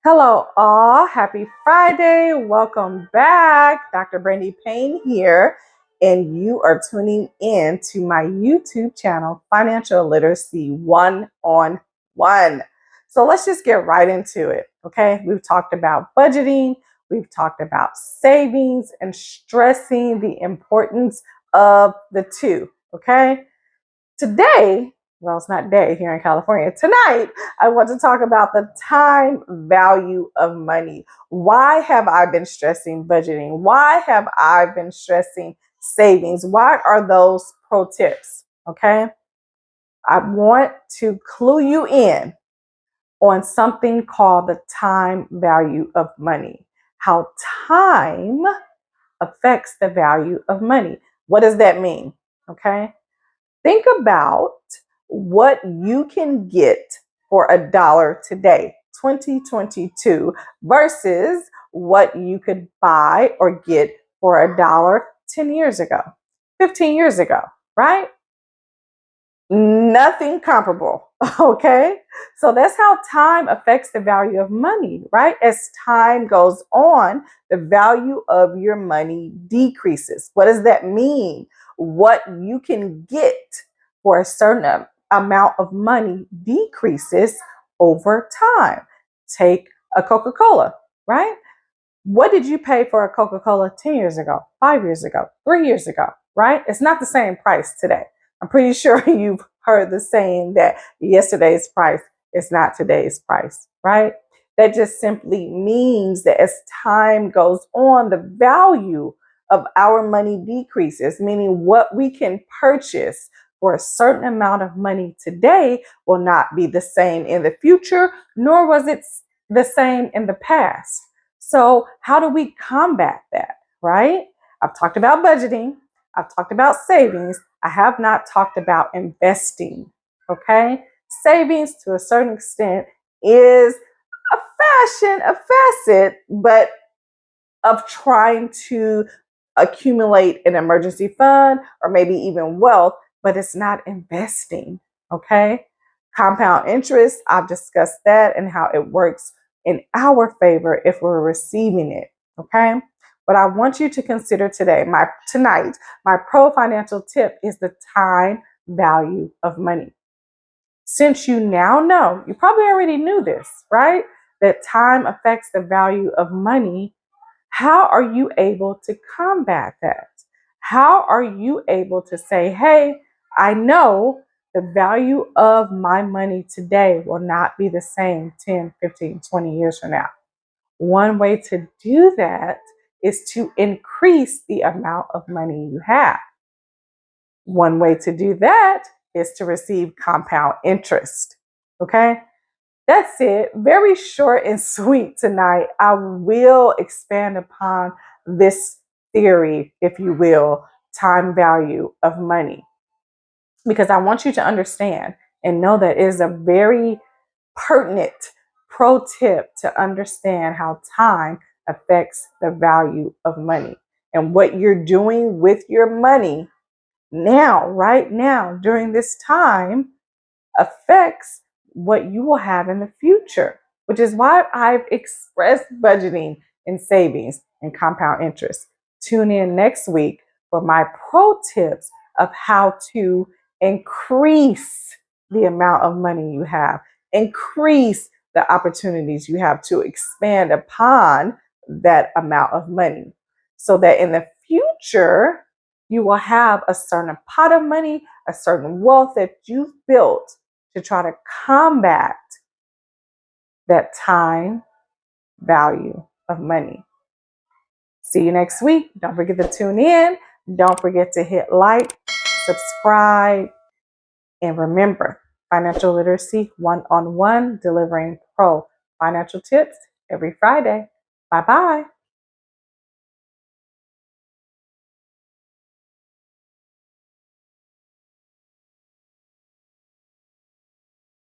Hello, all. Happy Friday. Welcome back. Dr. Brandy Payne here, and you are tuning in to my YouTube channel, Financial Literacy One on One. So let's just get right into it. Okay. We've talked about budgeting, we've talked about savings, and stressing the importance of the two. Okay. Today, well, it's not day here in California. Tonight, I want to talk about the time value of money. Why have I been stressing budgeting? Why have I been stressing savings? Why are those pro tips? Okay. I want to clue you in on something called the time value of money. How time affects the value of money. What does that mean? Okay. Think about what you can get for $1 today, 2022, versus what you could buy or get for $1 10 years ago, 15 years ago, right? Nothing comparable. Okay. So that's how time affects the value of money, right? As time goes on, the value of your money decreases. What does that mean? What you can get for a certain amount of money decreases over time. Take a Coca-Cola, right? What did you pay for a Coca-Cola 10 years ago, 5 years ago, 3 years ago, right? It's not the same price today. I'm pretty sure you've heard the saying that yesterday's price is not today's price, right? That just simply means that as time goes on, the value of our money decreases, meaning what we can purchase for a certain amount of money today will not be the same in the future, nor was it the same in the past. So how do we combat that, right? I've talked about budgeting. I've talked about savings. I have not talked about investing, okay? Savings to a certain extent is a facet, but of trying to accumulate an emergency fund or maybe even wealth, but it's not investing, okay? Compound interest, I've discussed that and how it works in our favor if we're receiving it, okay? But I want you to consider tonight, my pro financial tip is the time value of money. Since you now know, you probably already knew this, right? That time affects the value of money. How are you able to combat that? How are you able to say, hey, I know the value of my money today will not be the same 10, 15, 20 years from now? One way to do that is to increase the amount of money you have. One way to do that is to receive compound interest. Okay? That's it. Very short and sweet tonight. I will expand upon this theory, if you will, time value of money, because I want you to understand and know that it is a very pertinent pro tip to understand how time affects the value of money and what you're doing with your money now, right now, during this time affects what you will have in the future, which is why I've expressed budgeting and savings and compound interest. Tune in next week for my pro tips of how to increase the amount of money you have, increase the opportunities you have to expand upon that amount of money so that in the future, you will have a certain pot of money, a certain wealth that you've built to try to combat that time value of money. See you next week. Don't forget to tune in. Don't forget to hit like, subscribe, and remember, financial literacy one-on-one, delivering pro financial tips every Friday. Bye-bye.